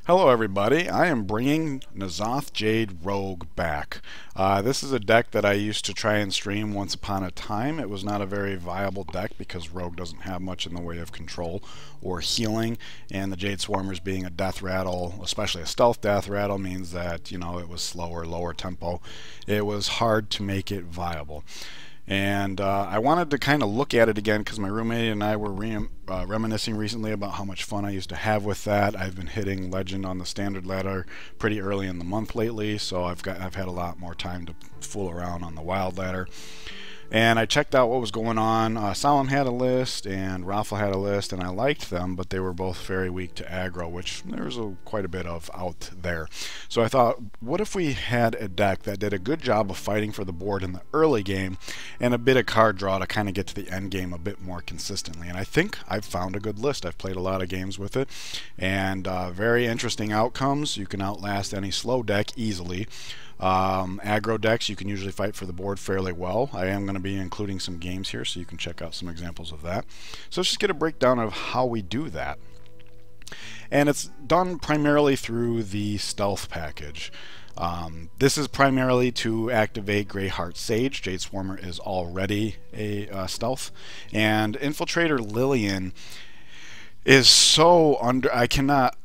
Hello everybody, I am bringing N'Zoth Jade Rogue back. This is a deck that I used to try and stream once upon a time. It was not a very viable deck because Rogue doesn't have much in the way of control or healing, and the Jade Swarmers being a death rattle, especially a stealth death rattle, means that, it was slower, lower tempo. It was hard to make it viable. And I wanted to kind of look at it again because my roommate and I were reminiscing recently about how much fun I used to have with that. I've been hitting Legend on the standard ladder pretty early in the month lately, so I've had a lot more time to fool around on the wild ladder. And I checked out what was going on. Solemn had a list and Raffle had a list, and I liked them, but they were both very weak to aggro, which there's quite a bit of out there. So I thought, what if we had a deck that did a good job of fighting for the board in the early game and a bit of card draw to kind of get to the end game a bit more consistently? And I think I've found a good list. I've played a lot of games with it, and very interesting outcomes. You can outlast any slow deck easily. Aggro decks, you can usually fight for the board fairly well. I am going to be including some games here, so you can check out some examples of that. So let's just get a breakdown of how we do that. And it's done primarily through the stealth package. This is primarily to activate Greyheart Sage. Jade Swarmer is already a stealth. And Infiltrator Lilian is so I cannot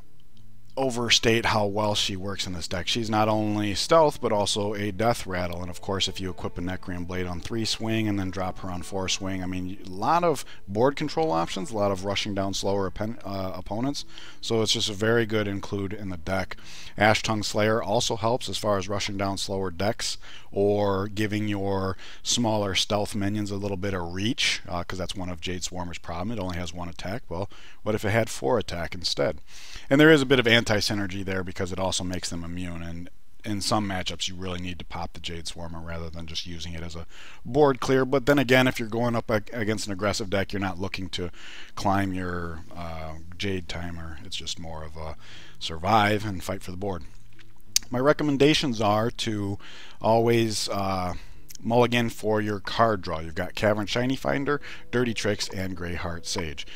overstate how well she works in this deck. She's not only stealth but also a death rattle, and of course if you equip a Necrium Blade on 3 swing and then drop her on 4 swing, I mean, a lot of board control options, a lot of rushing down slower opponents, so it's just a very good include in the deck. Ashtongue Slayer also helps as far as rushing down slower decks or giving your smaller stealth minions a little bit of reach, because that's one of Jade Swarmer's problem. It only has 1 attack. Well, what if it had 4 attack instead? And there is a bit of anti-synergy there because it also makes them immune, and in some matchups you really need to pop the Jade Swarmer rather than just using it as a board clear. But then again, if you're going up against an aggressive deck, you're not looking to climb your Jade timer. It's just more of a survive and fight for the board. My recommendations are to always mulligan for your card draw. You've got Cavern Shinyfinder, Dirty Tricks, and Greyheart Sage.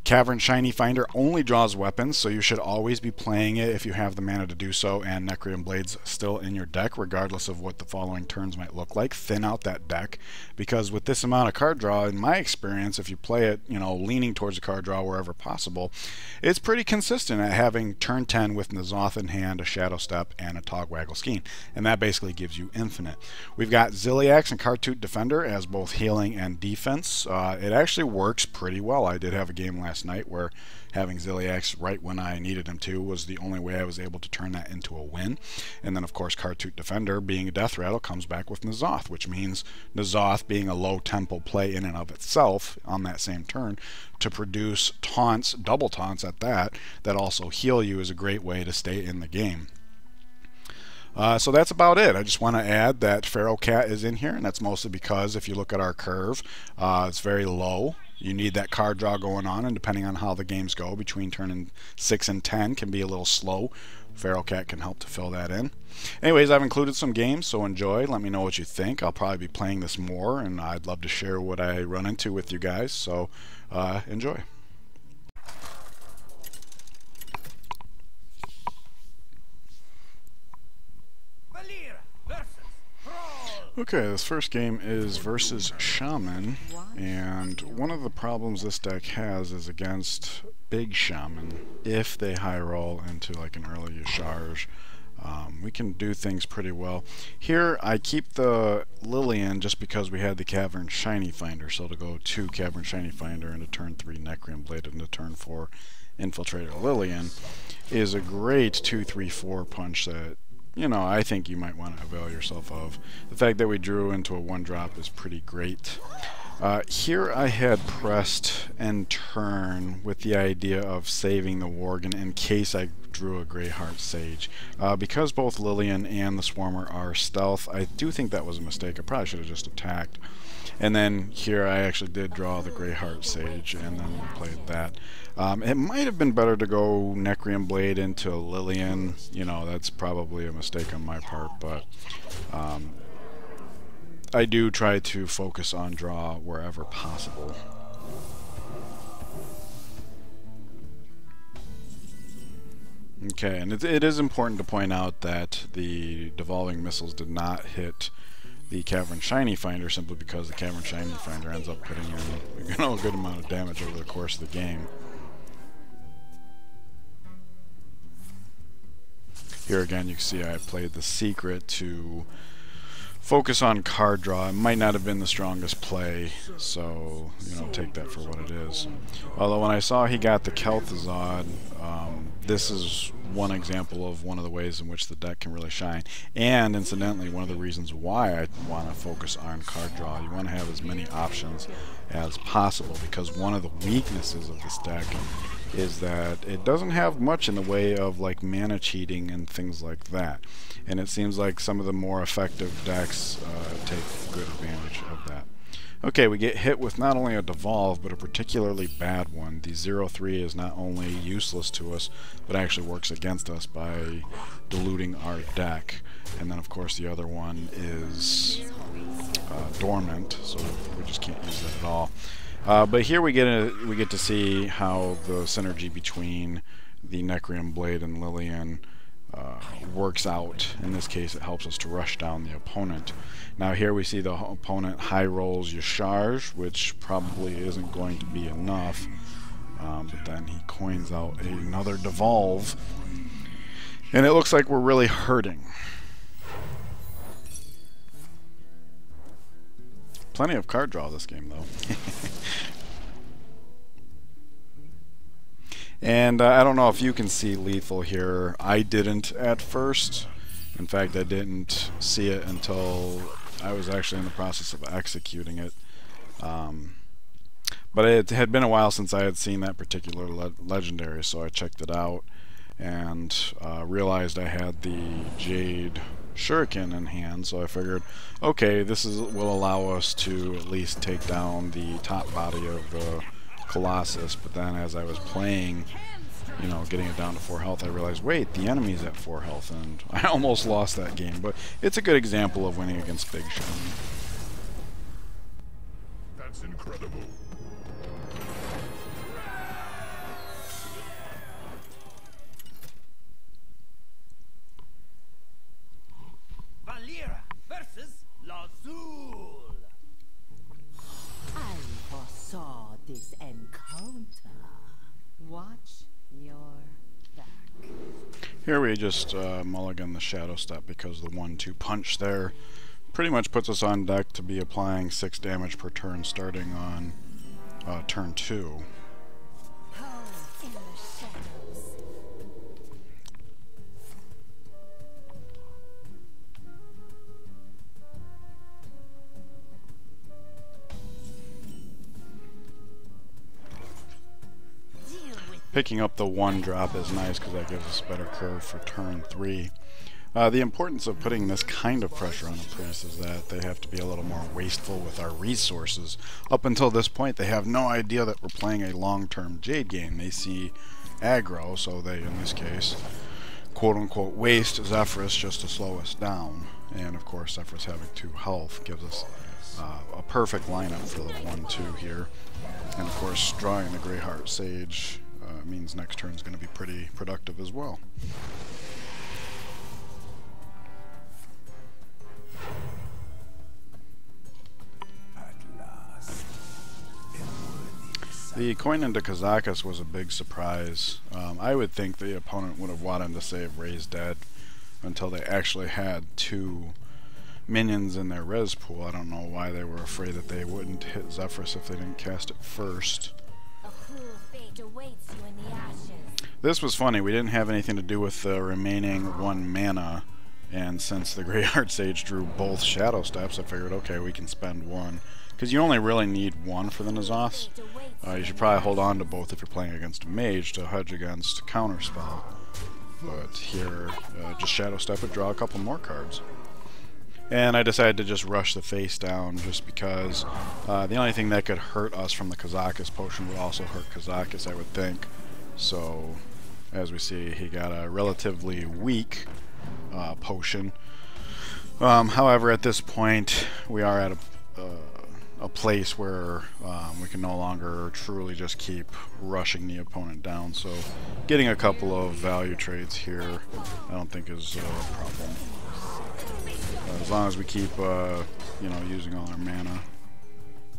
Cavern Shinyfinder only draws weapons, so you should always be playing it if you have the mana to do so, and Necrium Blade's still in your deck regardless of what the following turns might look like. Thin out that deck, because with this amount of card draw, in my experience, if you play it, leaning towards the card draw wherever possible, it's pretty consistent at having turn 10 with N'Zoth in hand, a Shadowstep, and a Togwaggle Scheme, and that basically gives you infinite. We've got Zilliax and Khartut Defender as both healing and defense. It actually works pretty well. I did have a game last night where having Zilliax right when I needed him to was the only way I was able to turn that into a win. And then of course Khartut Defender, being a death rattle, comes back with N'Zoth, which means N'Zoth being a low tempo play in and of itself on that same turn to produce taunts, double taunts at that also heal you, is a great way to stay in the game. So that's about it. I just want to add that Pharaoh Cat is in here, and that's mostly because if you look at our curve, it's very low. You need that card draw going on, and depending on how the games go, between turn 6 and 10 can be a little slow. Pharaoh Cat can help to fill that in. Anyways, I've included some games, so enjoy. Let me know what you think. I'll probably be playing this more, and I'd love to share what I run into with you guys, so enjoy. Okay, this first game is versus Shaman, and one of the problems this deck has is against Big Shaman. If they high roll into like an early charge, we can do things pretty well. Here I keep the Lilian just because we had the Cavern Shinyfinder, so to go 2 Cavern Shinyfinder into turn 3 Necrium Blade into turn 4 Infiltrator Lilian is a great 2-3-4 punch that I think you might want to avail yourself of. The fact that we drew into a 1-drop is pretty great. Here I had pressed and turn with the idea of saving the Worgen in case I drew a Greyheart Sage. Because both Lilian and the Swarmer are stealth, I do think that was a mistake. I probably should have just attacked. And then here I actually did draw the Greyheart Sage and then played that. It might have been better to go Necrium Blade into Lilian. That's probably a mistake on my part, but I do try to focus on draw wherever possible. Okay, and it is important to point out that the devolving missiles did not hit the Cavern Shinyfinder simply because the Cavern Shinyfinder ends up putting in a good amount of damage over the course of the game. Here again, you can see I played the secret to focus on card draw. It might not have been the strongest play, so take that for what it is. Although when I saw he got the Kel'Thuzad, this is one example of one of the ways in which the deck can really shine. And incidentally, one of the reasons why I want to focus on card draw. You want to have as many options as possible, because one of the weaknesses of this deck is that it doesn't have much in the way of like mana cheating and things like that. And it seems like some of the more effective decks take good advantage of that. Okay, we get hit with not only a devolve, but a particularly bad one. The 0-3 is not only useless to us, but actually works against us by diluting our deck. And then of course the other one is dormant, so we just can't use that at all. But here we get to see how the synergy between the Necrium Blade and Lilian works out. In this case, it helps us to rush down the opponent. Now here we see the opponent high rolls Yasharj, which probably isn't going to be enough. But then he coins out another devolve, and it looks like we're really hurting. Plenty of card draw this game, though. And I don't know if you can see lethal here. I didn't at first. In fact, I didn't see it until I was actually in the process of executing it. But it had been a while since I had seen that particular legendary, so I checked it out and realized I had the Jade Shuriken in hand, so I figured, okay, this will allow us to at least take down the top body of the Colossus. But then as I was playing, getting it down to 4 health, I realized, wait, the enemy's at 4 health, and I almost lost that game. But it's a good example of winning against Big Shaman. That's incredible. Valera versus Lazul. I foresaw this encounter. Watch your back. Here we just mulligan the Shadowstep because the 1-2 punch there pretty much puts us on deck to be applying 6 damage per turn starting on turn 2. In the shadows. Picking up the 1-drop is nice because that gives us a better curve for turn 3. The importance of putting this kind of pressure on the priest is that they have to be a little more wasteful with our resources. Up until this point, they have no idea that we're playing a long-term Jade game. They see aggro, so they, in this case, quote-unquote, waste Zephrys just to slow us down. And, of course, Zephrys having 2 health gives us a perfect lineup for the 1-2 here. And, of course, drawing the Greyheart Sage means next turn is going to be pretty productive as well. The coin into Kazakus was a big surprise. I would think the opponent would have wanted to save Ray's dead until they actually had 2 minions in their res pool. I don't know why they were afraid that they wouldn't hit Zephrys if they didn't cast it first. This was funny. We didn't have anything to do with the remaining 1 mana, and since the Greyheart Sage drew both Shadowsteps, I figured, okay, we can spend 1. Because you only really need 1 for the N'Zoth. You should probably hold on to both if you're playing against a mage to hedge against counterspell. But here, just Shadowstep and draw a couple more cards. And I decided to just rush the face down just because the only thing that could hurt us from the Kazakus potion would also hurt Kazakus, I would think. So, as we see, he got a relatively weak potion. However, at this point, we are at a place where we can no longer truly just keep rushing the opponent down. So getting a couple of value trades here I don't think is a problem. As long as we keep you know, using all our mana,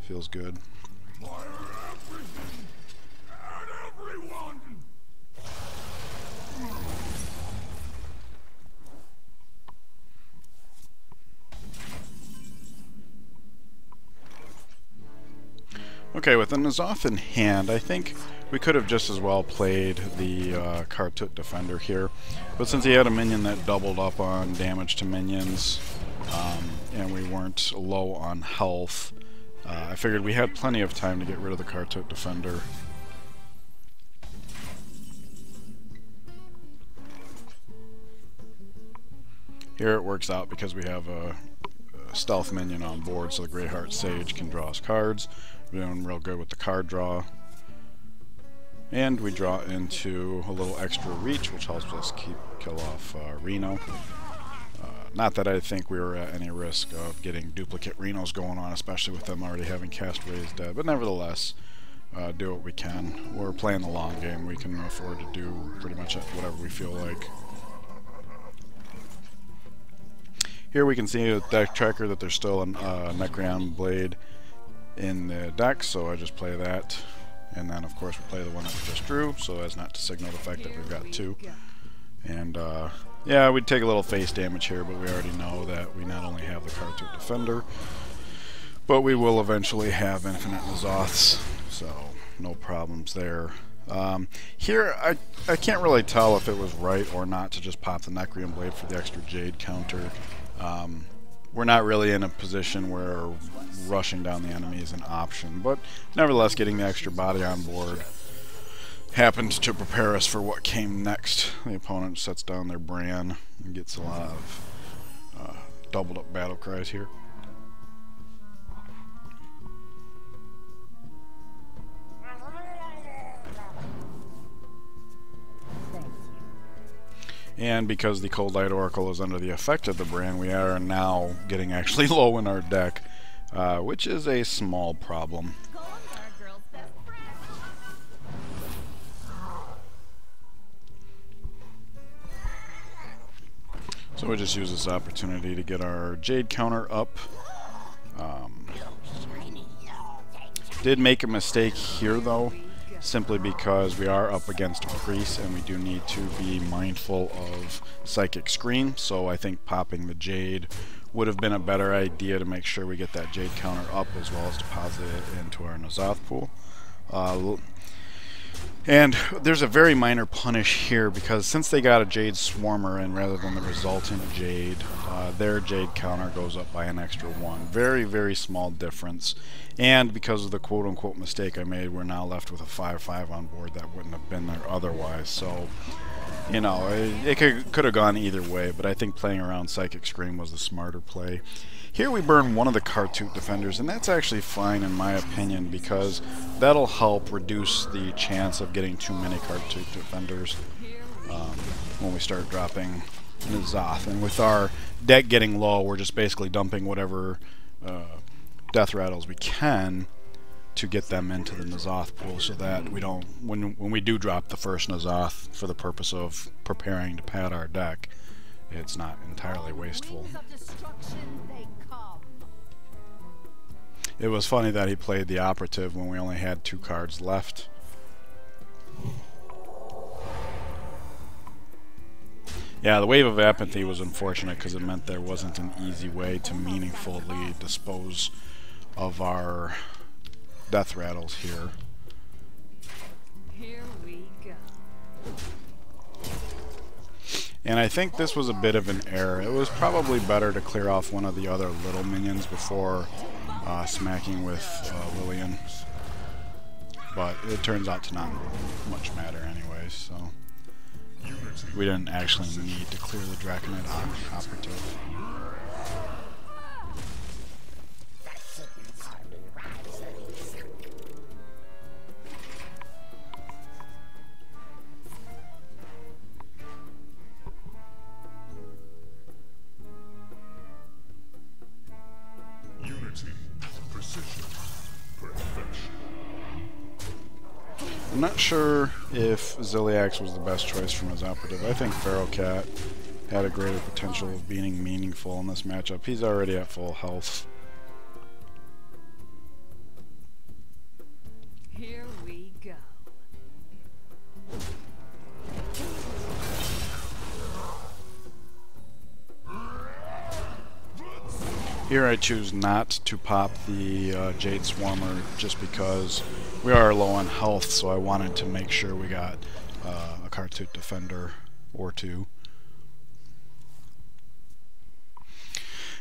feels good. Okay, with the N'Zoth in hand, I think we could have just as well played the Khartut Defender here. But since he had a minion that doubled up on damage to minions, and we weren't low on health, I figured we had plenty of time to get rid of the Khartut Defender. Here it works out because we have a stealth minion on board, so the Greyheart Sage can draw us cards. We're doing real good with the card draw. And we draw into a little extra reach, which helps us kill off Reno. Not that I think we were at any risk of getting duplicate Renos going on, especially with them already having Castaways dead. But nevertheless, do what we can. We're playing the long game. We can afford to do pretty much whatever we feel like. Here we can see with deck tracker that there's still a Necrium Blade in the deck, so I just play that. And then of course we play the one that we just drew, so as not to signal the fact that we've got two. And yeah, we'd take a little face damage here, but we already know that we not only have the Khartut Defender, but we will eventually have infinite N'Zoths, so no problems there. Here, I can't really tell if it was right or not to just pop the Necrium Blade for the extra Jade counter. We're not really in a position where rushing down the enemy is an option, but nevertheless getting the extra body on board happened to prepare us for what came next. The opponent sets down their Bran and gets a lot of doubled up battle cries here. And because the Cold Light Oracle is under the effect of the Bran, we are now getting actually low in our deck, which is a small problem. So we just use this opportunity to get our Jade counter up. Did make a mistake here though, simply because we are up against a priest and we do need to be mindful of Psychic Scream, so I think popping the Jade would have been a better idea to make sure we get that Jade counter up as well as deposit it into our N'Zoth pool. And there's a very minor punish here because since they got a Jade Swarmer in rather than the resultant Jade, their Jade counter goes up by an extra 1. Very, very small difference. And because of the quote-unquote mistake I made, we're now left with a 5/5 on board that wouldn't have been there otherwise. So, you know, it could have gone either way, but I think playing around Psychic Scream was the smarter play. Here we burn one of the Khartut Defenders, and that's actually fine in my opinion because that'll help reduce the chance of getting too many Khartut Defenders when we start dropping N'Zoth. And with our deck getting low, we're just basically dumping whatever death rattles we can to get them into the N'Zoth pool so that we don't, when we do drop the first N'Zoth for the purpose of preparing to pad our deck, it's not entirely wasteful. It was funny that he played the Operative when we only had 2 cards left. Yeah, the Wave of Apathy was unfortunate because it meant there wasn't an easy way to meaningfully dispose of our death rattles here. Here we go. And I think this was a bit of an error. It was probably better to clear off one of the other little minions before smacking with Lilian. But it turns out to not much matter anyway, so we didn't actually need to clear the Draconite Operative. Unity, precision. I'm not sure if Zilliax was the best choice from his operative. I think Pharaoh Cat had a greater potential of being meaningful in this matchup. He's already at full health. Here we go. Here I choose not to pop the Jade Swarmer just because we are low on health, so I wanted to make sure we got a Khartut Defender or two.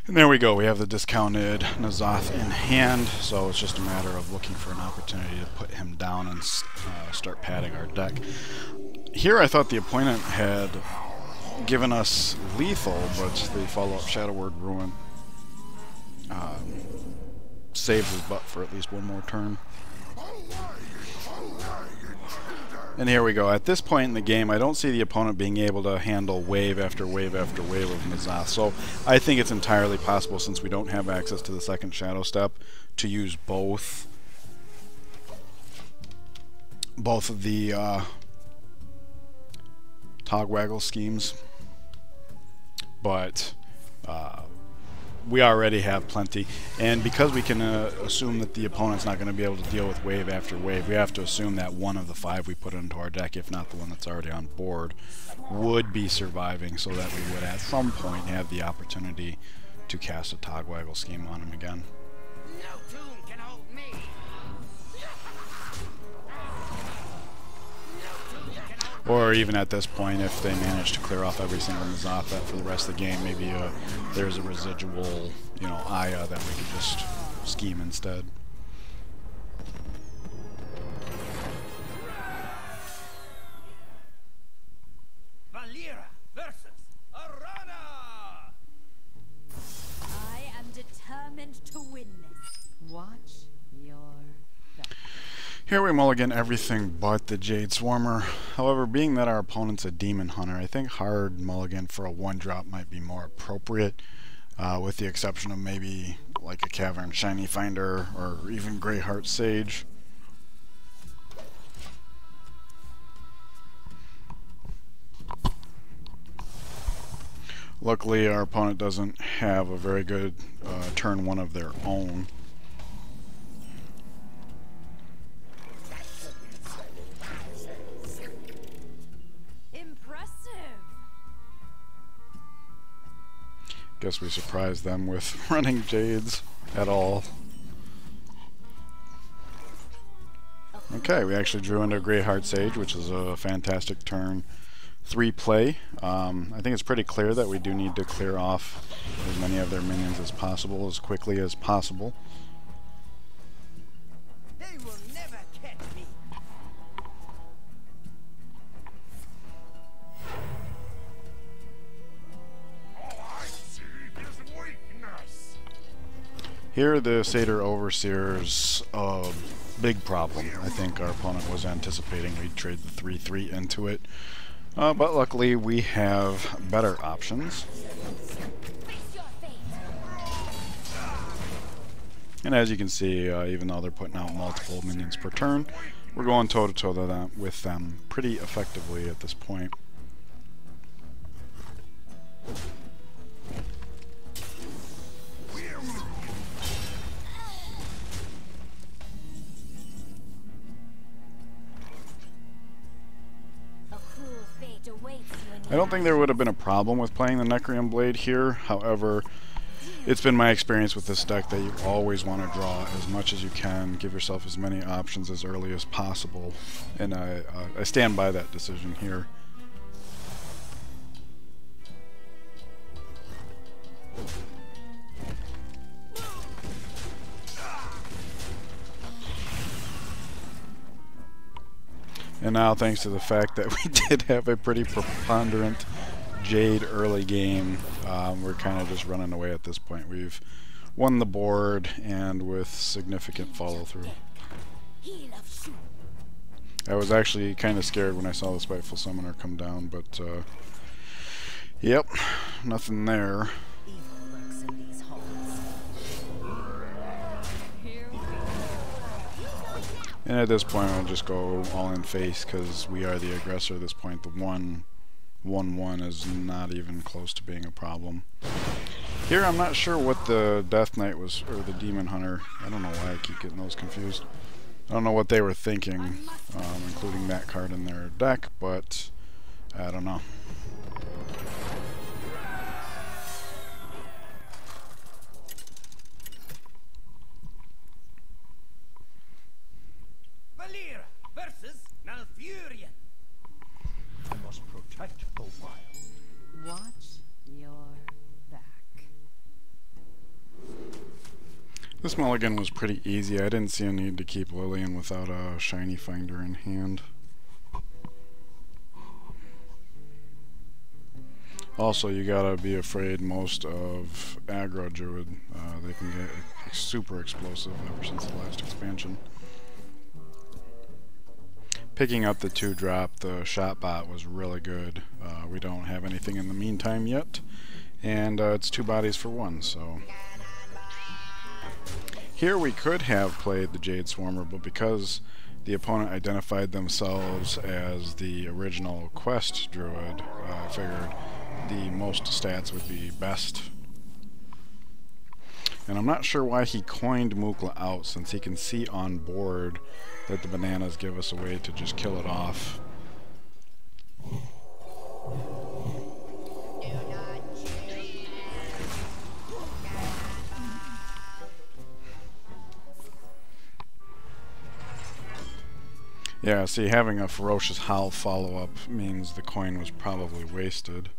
And there we go, we have the discounted N'Zoth in hand, so it's just a matter of looking for an opportunity to put him down and start padding our deck. Here I thought the opponent had given us lethal, but the follow-up Shadow Word Ruin saves his butt for at least one more turn. And here we go. At this point in the game, I don't see the opponent being able to handle wave after wave after wave of N'Zoth. So I think it's entirely possible, since we don't have access to the second Shadowstep, to use both of the Togwaggle schemes. But we already have plenty, and because we can assume that the opponent's not going to be able to deal with wave after wave, we have to assume that one of the 5 we put into our deck, if not the one that's already on board, would be surviving, so that we would at some point have the opportunity to cast a Togwaggle scheme on him again. No tomb can hold me. Or even at this point, if they manage to clear off every single N'Zoth for the rest of the game, maybe there's a residual, Aya that we could just scheme instead. Valera versus Arana. I am determined to win this. Watch your back. Here we mulligan everything but the Jade Swarmer. However, being that our opponent's a Demon Hunter, I think hard mulligan for a 1-drop might be more appropriate, with the exception of maybe like a Cavern Shinyfinder or even Greyheart Sage. Luckily, our opponent doesn't have a very good turn 1 of their own. Guess we surprised them with running Jades at all. Okay, we actually drew into Greyheart Sage, which is a fantastic turn 3 play. I think it's pretty clear that we do need to clear off as many of their minions as possible, as quickly as possible. They will never catch me. Here, the Satyr Overseer's a big problem. I think our opponent was anticipating we'd trade the 3/3 into it. But luckily, we have better options. And as you can see, even though they're putting out multiple minions per turn, we're going toe-to-toe with them pretty effectively at this point. I don't think there would have been a problem with playing the Necrium Blade here. However, it's been my experience with this deck that you always want to draw as much as you can, give yourself as many options as early as possible, and I stand by that decision here. And now, thanks to the fact that we did have a pretty preponderant Jade early game, we're kind of just running away at this point. We've won the board, and with significant follow-through. I was actually kind of scared when I saw the Spiteful Summoner come down, but yep, nothing there. And at this point, I'll just go all in face because we are the aggressor at this point. The 1/1 is not even close to being a problem. Here, I'm not sure what the Death Knight was, or the Demon Hunter. I don't know why I keep getting those confused. I don't know what they were thinking, including that card in their deck, but I don't know. Valeera versus Malfurion. I must protect the wild. Watch your back. This mulligan was pretty easy. I didn't see a need to keep Lilian without a Shinyfinder in hand. Also, you gotta be afraid most of Aggro Druid. They can get super explosive ever since the last expansion. Picking up the 2-drop, the shot bot was really good. We don't have anything in the meantime yet, and it's 2 bodies for 1, so... Here we could have played the Jade Swarmer, but because the opponent identified themselves as the original quest druid, I figured the most stats would be best. And I'm not sure why he coined Mukla out, since he can see on board that the bananas give us a way to just kill it off. Yeah, see, having a Ferocious Howl follow-up means the coin was probably wasted.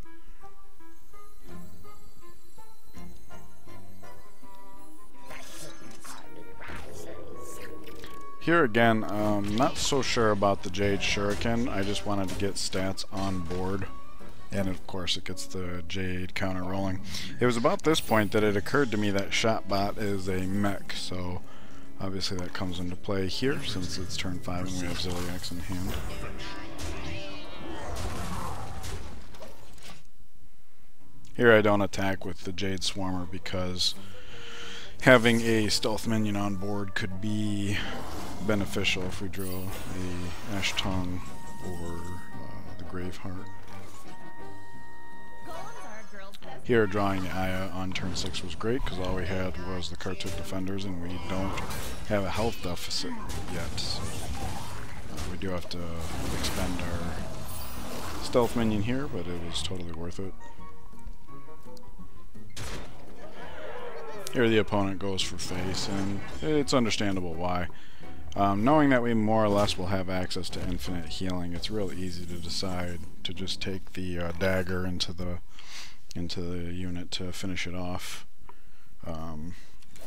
Here again, not so sure about the Jade Shuriken. I just wanted to get stats on board. And of course it gets the Jade counter rolling. It was about this point that it occurred to me that Shotbot is a mech, so obviously that comes into play here since it's turn 5 and we have Zilliax in hand. Here I don't attack with the Jade Swarmer because having a stealth minion on board could be beneficial if we draw a Ashtongue or the Graveheart. Here drawing the Aya on turn 6 was great because all we had was the Khartut Defenders and we don't have a health deficit yet. So, we do have to expend our stealth minion here, but it was totally worth it. Here the opponent goes for face, and it's understandable why. Knowing that we more or less will have access to infinite healing, it's real easy to decide to just take the dagger into the unit to finish it off.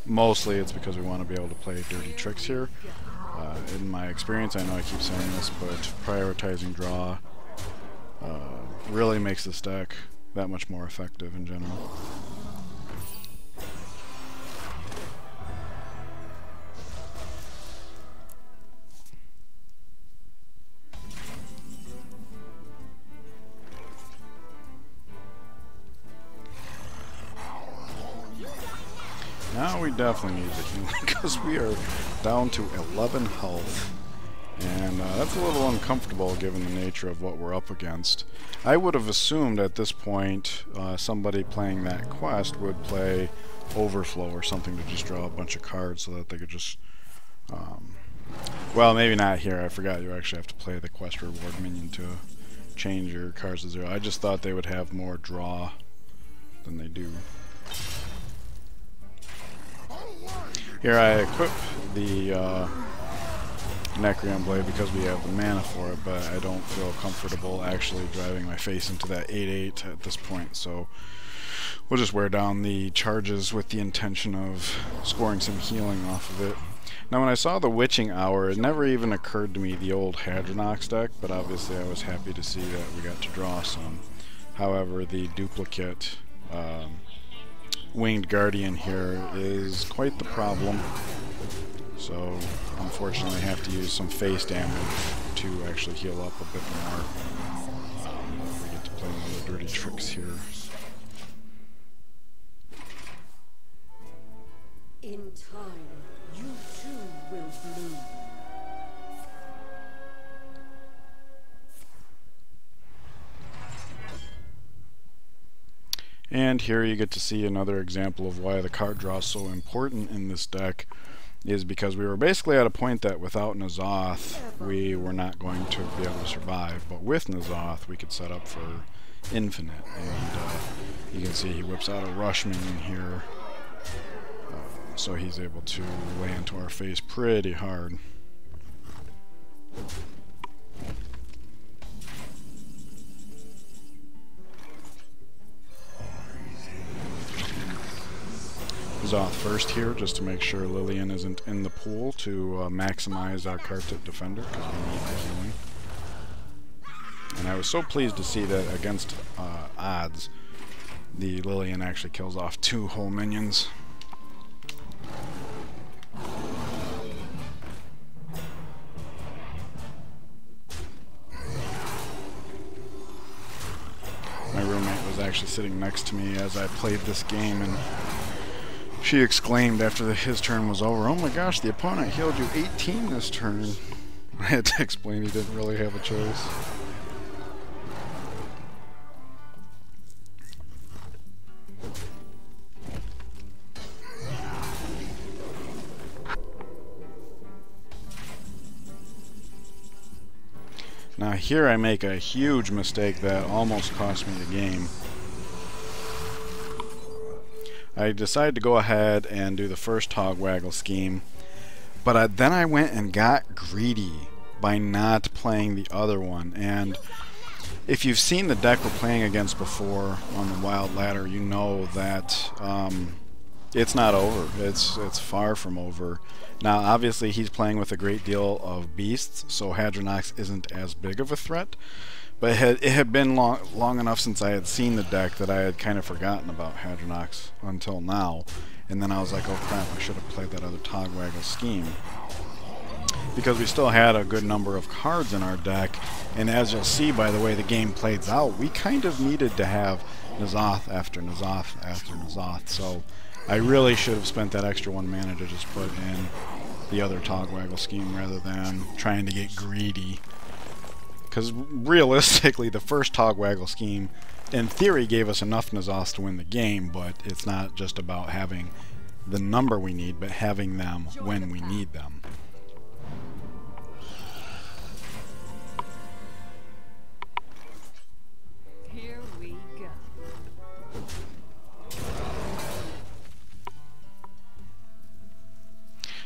Mostly it's because we want to be able to play dirty tricks here. In my experience, I know I keep saying this, but prioritizing draw really makes this deck that much more effective in general. Now we definitely need the healing because we are down to 11 health, and that's a little uncomfortable given the nature of what we're up against. I would have assumed at this point somebody playing that quest would play Overflow or something to just draw a bunch of cards so that they could just... well, maybe not here. I forgot you actually have to play the quest reward minion to change your cards to 0. I just thought they would have more draw than they do. Here I equip the Necrium Blade because we have the mana for it, but I don't feel comfortable actually driving my face into that 8/8 at this point, so we'll just wear down the charges with the intention of scoring some healing off of it. Now when I saw the Witching Hour, it never even occurred to me the old Hadronox deck, but obviously I was happy to see that we got to draw some. However, the duplicate Winged Guardian here is quite the problem, so unfortunately I have to use some face damage to actually heal up a bit more. We get to play some dirty tricks here. In time, you too will bloom. And here you get to see another example of why the card draw is so important in this deck, is because we were basically at a point that without N'Zoth we were not going to be able to survive, but with N'Zoth we could set up for infinite, and you can see he whips out a rush minion here, so he's able to lay into our face pretty hard. N'Zoth first here, just to make sure Lilian isn't in the pool to maximize our Khartut Defender, because we need the healing. And I was so pleased to see that against odds, the Lilian actually kills off 2 whole minions. My roommate was actually sitting next to me as I played this game, and she exclaimed after his turn was over, "Oh my gosh, the opponent healed you 18 this turn." I had to explain he didn't really have a choice. Now here I make a huge mistake that almost cost me the game. I decided to go ahead and do the first Togwaggle scheme, but then I went and got greedy by not playing the other one. And if you've seen the deck we're playing against before on the Wild Ladder, you know that it's not over. It's far from over. Now obviously he's playing with a great deal of beasts, so Hadronox isn't as big of a threat. But it had been long enough since I had seen the deck that I had kind of forgotten about Hadronox until now. And then I was like, oh crap, I should have played that other Togwaggle scheme. Because we still had a good number of cards in our deck, and as you'll see by the way the game plays out, we kind of needed to have N'Zoth after N'Zoth after N'Zoth. So I really should have spent that extra 1 mana to just put in the other Togwaggle scheme rather than trying to get greedy. Because realistically, the first Togwaggle scheme, in theory, gave us enough N'Zoths to win the game, but it's not just about having the number we need, but having them when we need them. Here we go.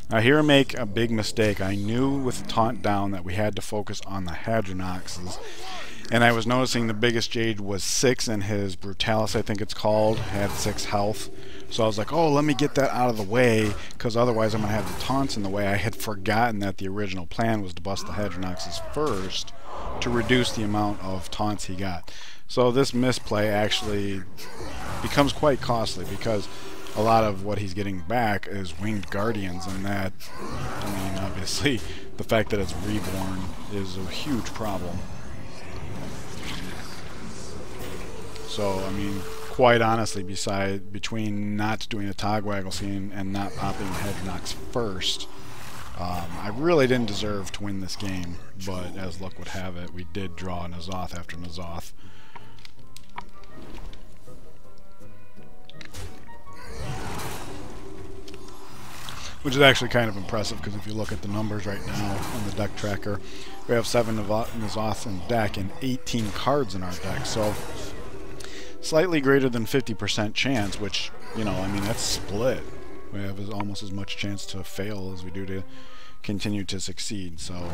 Now here I make a big mistake. I knew with Taunt down that we had to focus on the Hadronoxes, and I was noticing the biggest Jade was 6 and his Brutalis, I think it's called, had 6 health. So I was like, oh, let me get that out of the way, because otherwise I'm going to have the taunts in the way. I had forgotten that the original plan was to bust the Hadronoxes first to reduce the amount of taunts he got. So this misplay actually becomes quite costly, because a lot of what he's getting back is Winged Guardians, and that, I mean, obviously, the fact that it's reborn is a huge problem. So, I mean, quite honestly, between not doing a Togwaggle scheme and not popping Hadronox first, I really didn't deserve to win this game, but as luck would have it, we did draw N'Zoth after N'Zoth. Which is actually kind of impressive, because if you look at the numbers right now on the deck tracker, we have 7 N'Zoths in deck and 18 cards in our deck, so slightly greater than 50% chance, which, you know, I mean, that's split. We have almost as much chance to fail as we do to continue to succeed, so...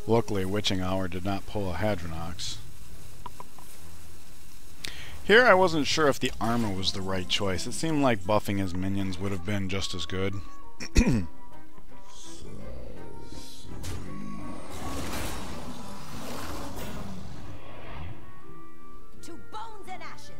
Luckily, Witching Hour did not pull a Hadronox. Here I wasn't sure if the armor was the right choice. It seemed like buffing his minions would have been just as good. To bones and ashes.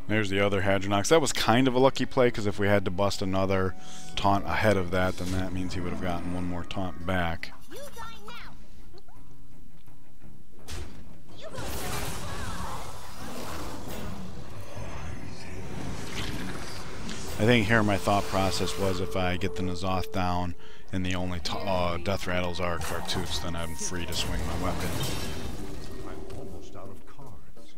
There's the other Hadronox. That was kind of a lucky play, because if we had to bust another taunt ahead of that, then that means he would have gotten one more taunt back. I think here my thought process was, if I get the N'Zoth down and the only death rattles are Khartuts, then I'm free to swing my weapon. I'm almost out of cards.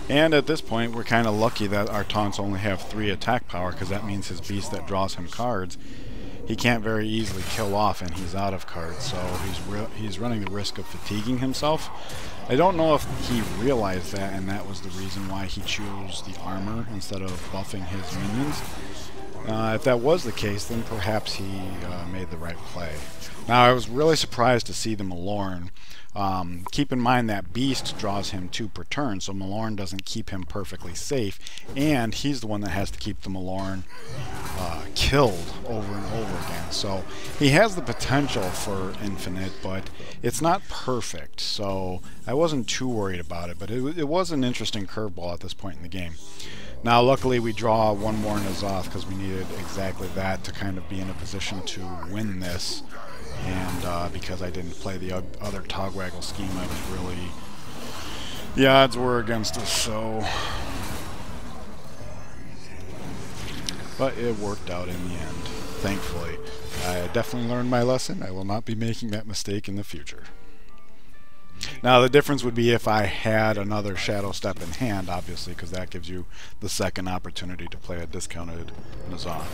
And at this point, we're kind of lucky that our taunts only have 3 attack power, because that means his beast that draws him cards, he can't very easily kill off, and he's out of cards, so he's running the risk of fatiguing himself. I don't know if he realized that, and that was the reason why he chose the armor instead of buffing his minions. If that was the case, then perhaps he made the right play. Now, I was really surprised to see the Malorn. Keep in mind that Beast draws him 2 per turn, so Malorn doesn't keep him perfectly safe, and he's the one that has to keep the Malorn killed over and over again. So he has the potential for infinite, but it's not perfect, so I wasn't too worried about it, but it was an interesting curveball at this point in the game. Now, luckily, we draw one more N'Zoth, because we needed exactly that to kind of be in a position to win this. And because I didn't play the other Togwaggle scheme, I was really... the odds were against us, so... but it worked out in the end, thankfully. I definitely learned my lesson. I will not be making that mistake in the future. Now, the difference would be if I had another Shadowstep in hand, obviously, because that gives you the second opportunity to play a discounted N'Zoth.